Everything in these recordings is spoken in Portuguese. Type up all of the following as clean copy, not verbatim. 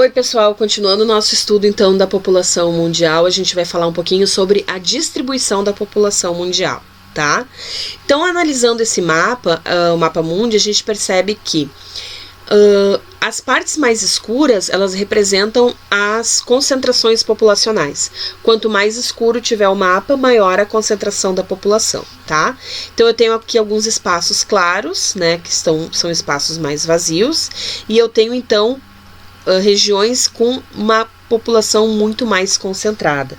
Oi pessoal, continuando o nosso estudo então da população mundial, a gente vai falar um pouquinho sobre a distribuição da população mundial, tá? Então, analisando esse mapa, o mapa mundi, a gente percebe que as partes mais escuras, elas representam as concentrações populacionais. Quanto mais escuro tiver o mapa, maior a concentração da população, tá? Então, eu tenho aqui alguns espaços claros, né, que são espaços mais vazios, e eu tenho, então, regiões com uma população muito mais concentrada.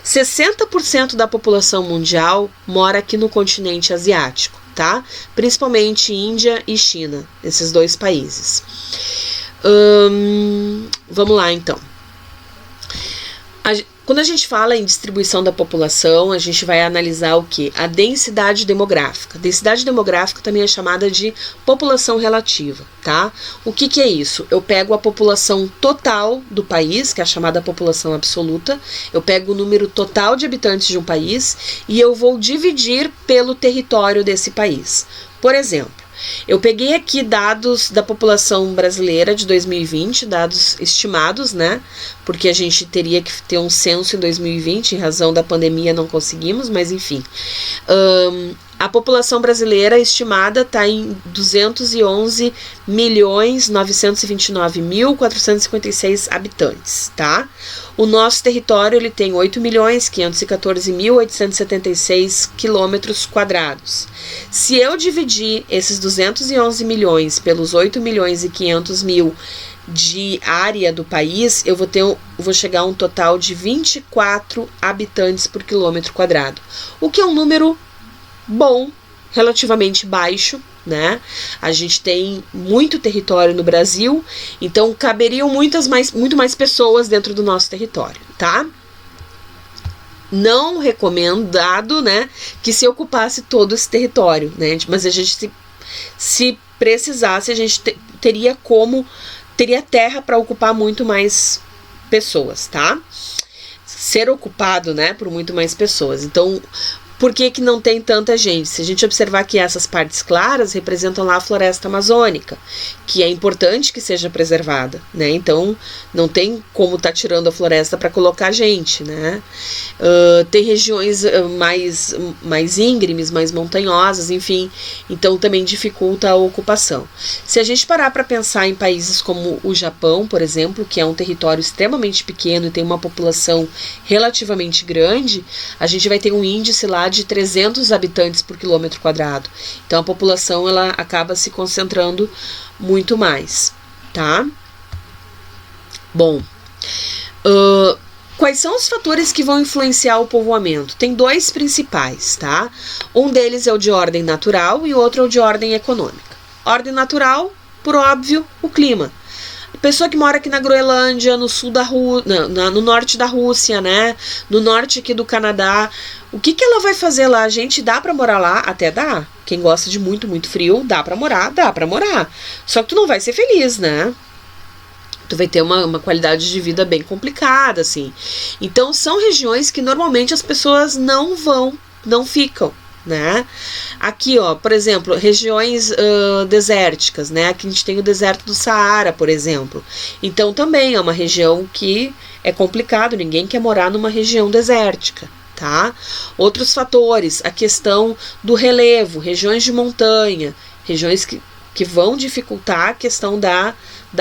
60% da população mundial mora aqui no continente asiático, tá? Principalmente Índia e China, esses dois países. Vamos lá, então. Quando a gente fala em distribuição da população, a gente vai analisar o quê? A densidade demográfica. Densidade demográfica também é chamada de população relativa, tá? O que é isso? Eu pego a população total do país, que é a chamada população absoluta, eu pego o número total de habitantes de um país e eu vou dividir pelo território desse país. Por exemplo, eu peguei aqui dados da população brasileira de 2020, dados estimados, né? Porque a gente teria que ter um censo em 2020, em razão da pandemia não conseguimos, mas enfim. A população brasileira estimada está em 211.929.456 habitantes, tá? O nosso território ele tem 8.514.876 quilômetros quadrados. Se eu dividir esses 211 milhões pelos 8.500.000 de área do país, eu vou chegar a um total de 24 habitantes por quilômetro quadrado, o que é um número bom, relativamente baixo, né? A gente tem muito território no Brasil, então caberiam muito mais pessoas dentro do nosso território, tá? Não recomendado, né, que se ocupasse todo esse território, né? Mas a gente, se precisasse, a gente teria terra para ocupar muito mais pessoas, tá? Ser ocupado, né, por muito mais pessoas. Então, por que não tem tanta gente? Se a gente observar que essas partes claras representam lá a floresta amazônica, que é importante que seja preservada, né? Então, não tem como tá tirando a floresta para colocar gente, né? Tem regiões mais íngremes, mais montanhosas, enfim, então também dificulta a ocupação. Se a gente parar para pensar em países como o Japão, por exemplo, que é um território extremamente pequeno e tem uma população relativamente grande, a gente vai ter um índice lá de 300 habitantes por quilômetro quadrado. Então a população ela acaba se concentrando muito mais, tá? Bom, quais são os fatores que vão influenciar o povoamento? Tem dois principais, tá? Um deles é o de ordem natural e o outro é o de ordem econômica. Ordem natural, por óbvio, o clima. A pessoa que mora aqui na Groenlândia, no sul da no norte da Rússia, né? No norte aqui do Canadá, o que ela vai fazer lá? Gente, dá pra morar lá? Até dá. Quem gosta de muito, muito frio, dá pra morar, dá pra morar. Só que tu não vai ser feliz, né? Tu vai ter uma qualidade de vida bem complicada, assim. Então, são regiões que normalmente as pessoas não ficam, né? Aqui, ó, por exemplo, regiões desérticas, né? Aqui a gente tem o deserto do Saara, por exemplo. Então, também é uma região que é complicado, ninguém quer morar numa região desértica, tá? Outros fatores, a questão do relevo, regiões de montanha, regiões que vão dificultar a questão da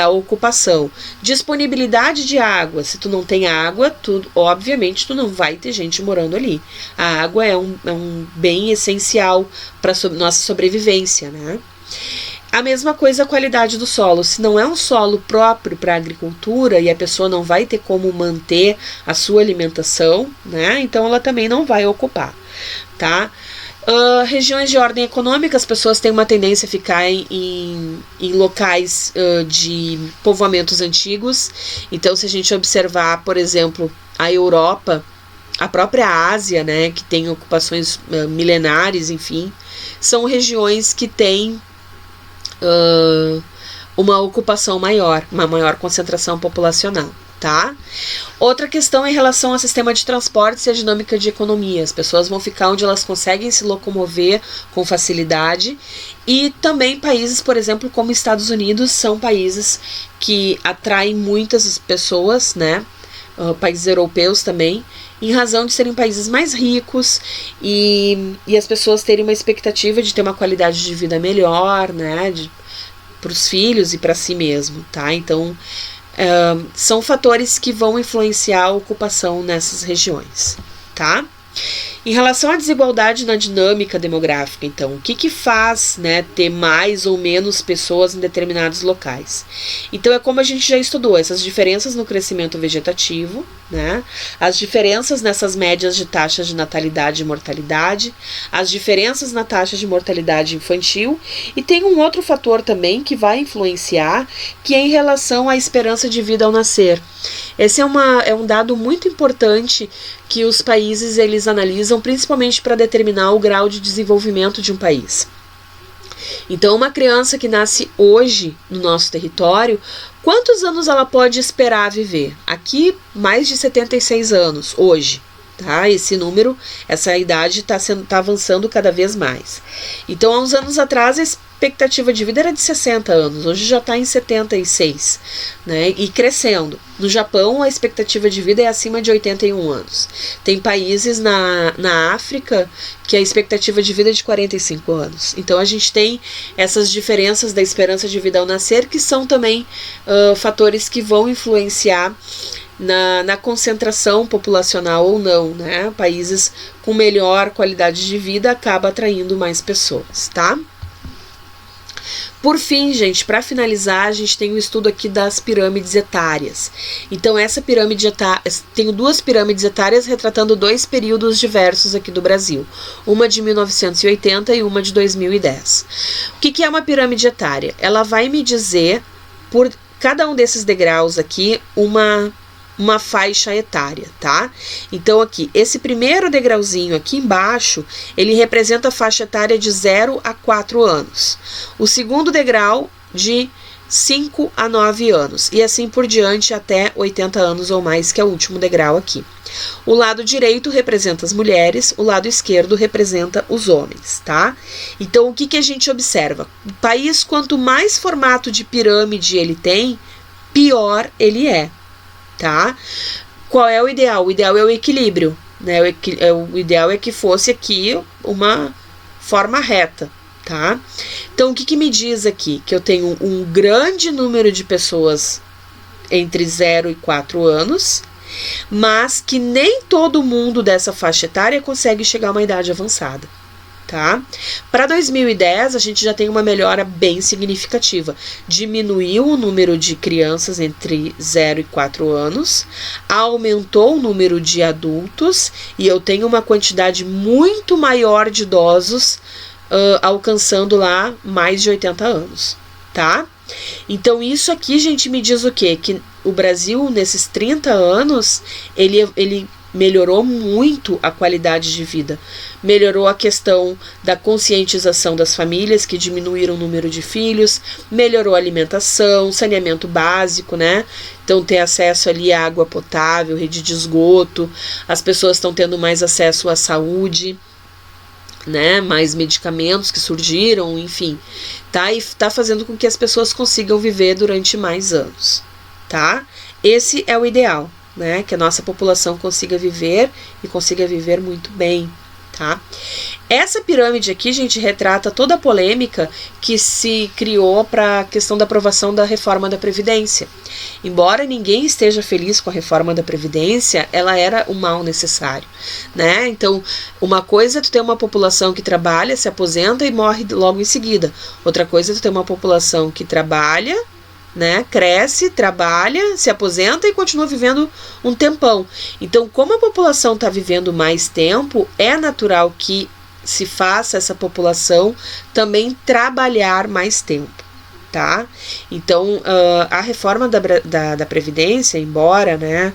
ocupação. Disponibilidade de água. Se tu não tem água, obviamente tu não vai ter gente morando ali. A água é um bem essencial para nossa sobrevivência, né? A mesma coisa a qualidade do solo. Se não é um solo próprio para a agricultura e a pessoa não vai ter como manter a sua alimentação, né? Então ela também não vai ocupar, tá? Regiões de ordem econômica, as pessoas têm uma tendência a ficar em locais de povoamentos antigos. Então, se a gente observar, por exemplo, a Europa, a própria Ásia, né, que tem ocupações milenares, enfim, são regiões que têm uma ocupação maior, uma maior concentração populacional, tá? Outra questão em relação ao sistema de transportes e a dinâmica de economia. As pessoas vão ficar onde elas conseguem se locomover com facilidade, e também países, por exemplo, como Estados Unidos, são países que atraem muitas pessoas, né? Países europeus também, em razão de serem países mais ricos e as pessoas terem uma expectativa de ter uma qualidade de vida melhor, né? Para os filhos e para si mesmo, tá? Então, são fatores que vão influenciar a ocupação nessas regiões, tá? Em relação à desigualdade na dinâmica demográfica, então, o que faz, né, ter mais ou menos pessoas em determinados locais? Então, é como a gente já estudou, essas diferenças no crescimento vegetativo, né, as diferenças nessas médias de taxas de natalidade e mortalidade, as diferenças na taxa de mortalidade infantil, e tem um outro fator também que vai influenciar, que é em relação à esperança de vida ao nascer. Esse é um dado muito importante que os países eles analisam, principalmente para determinar o grau de desenvolvimento de um país. Então, uma criança que nasce hoje no nosso território, quantos anos ela pode esperar viver? Aqui, mais de 76 anos, hoje. Tá? Esse número, essa idade está avançando cada vez mais. Então, há uns anos atrás, a expectativa de vida era de 60 anos, hoje já está em 76, né? E crescendo. No Japão, a expectativa de vida é acima de 81 anos. Tem países na África que a expectativa de vida é de 45 anos. Então, a gente tem essas diferenças da esperança de vida ao nascer, que são também fatores que vão influenciar na concentração populacional ou não, né? Países com melhor qualidade de vida acaba atraindo mais pessoas, tá? Por fim, gente, para finalizar, a gente tem o estudo aqui das pirâmides etárias. Então, essa pirâmide etária, tenho duas pirâmides etárias retratando dois períodos diversos aqui do Brasil. Uma de 1980 e uma de 2010. O que é uma pirâmide etária? Ela vai me dizer, por cada um desses degraus aqui, uma faixa etária, tá? Então aqui, esse primeiro degrauzinho aqui embaixo, ele representa a faixa etária de 0 a 4 anos. O segundo degrau de 5 a 9 anos e assim por diante até 80 anos ou mais, que é o último degrau aqui. O lado direito representa as mulheres, o lado esquerdo representa os homens, tá? Então o que a gente observa? O país, quanto mais formato de pirâmide ele tem, pior ele é. Tá? Qual é o ideal? O ideal é o equilíbrio, né? O ideal é que fosse aqui uma forma reta, tá? Então, o que me diz aqui? Que eu tenho um grande número de pessoas entre 0 e 4 anos, mas que nem todo mundo dessa faixa etária consegue chegar a uma idade avançada. Tá? Para 2010, a gente já tem uma melhora bem significativa. Diminuiu o número de crianças entre 0 e 4 anos, aumentou o número de adultos e eu tenho uma quantidade muito maior de idosos alcançando lá mais de 80 anos. Tá? Então, isso aqui, gente, me diz o quê? Que o Brasil, nesses 30 anos, ele melhorou muito a qualidade de vida, melhorou a questão da conscientização das famílias, que diminuíram o número de filhos, melhorou a alimentação, saneamento básico, né? Então, ter acesso ali à água potável, rede de esgoto, as pessoas estão tendo mais acesso à saúde, né? Mais medicamentos que surgiram, enfim, tá? E tá fazendo com que as pessoas consigam viver durante mais anos, tá? Esse é o ideal. Né, que a nossa população consiga viver e consiga viver muito bem, tá? Essa pirâmide aqui, gente, retrata toda a polêmica que se criou para a questão da aprovação da reforma da Previdência. Embora ninguém esteja feliz com a reforma da Previdência, ela era um mal necessário, né? Então, uma coisa é tu ter uma população que trabalha, se aposenta e morre logo em seguida. Outra coisa é tu ter uma população que trabalha, né, cresce, trabalha, se aposenta e continua vivendo um tempão. Então, como a população está vivendo mais tempo, é natural que se faça essa população também trabalhar mais tempo, tá? Então, a reforma da Previdência, embora, né,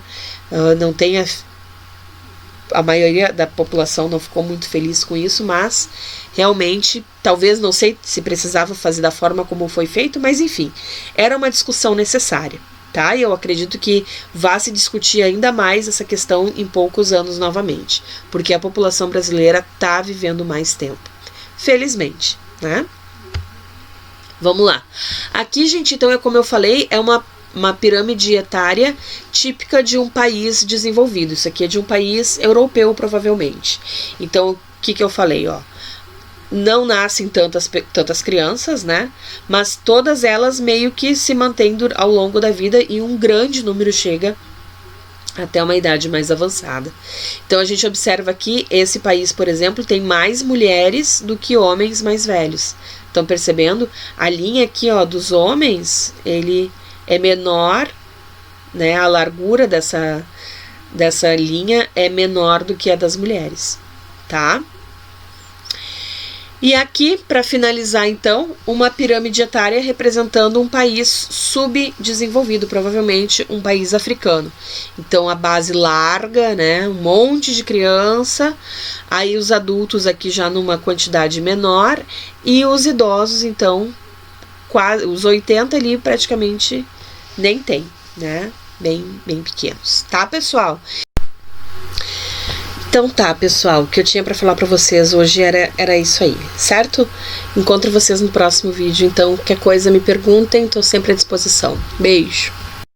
não tenha... A maioria da população não ficou muito feliz com isso, mas realmente, talvez, não sei se precisava fazer da forma como foi feito, mas enfim, era uma discussão necessária, tá? E eu acredito que vai se discutir ainda mais essa questão em poucos anos novamente, porque a população brasileira tá vivendo mais tempo, felizmente, né? Vamos lá. Aqui, gente, então, como eu falei, é uma pirâmide etária típica de um país desenvolvido. Isso aqui é de um país europeu, provavelmente. Então, o que eu falei, ó? Não nascem tantas crianças, né? Mas todas elas meio que se mantêm ao longo da vida e um grande número chega até uma idade mais avançada. Então, a gente observa aqui, esse país, por exemplo, tem mais mulheres do que homens mais velhos. Estão percebendo? A linha aqui, ó, dos homens, ele é menor, né? A largura dessa linha é menor do que a das mulheres, tá? E aqui, para finalizar, então, uma pirâmide etária representando um país subdesenvolvido, provavelmente um país africano. Então, a base larga, né? Um monte de criança, aí os adultos aqui já numa quantidade menor, e os idosos, então, quase os 80 ali praticamente nem tem, né? Bem pequenos, tá, pessoal? Então tá, pessoal, o que eu tinha para falar para vocês hoje era isso aí, certo? Encontro vocês no próximo vídeo, então qualquer coisa me perguntem, tô sempre à disposição. Beijo!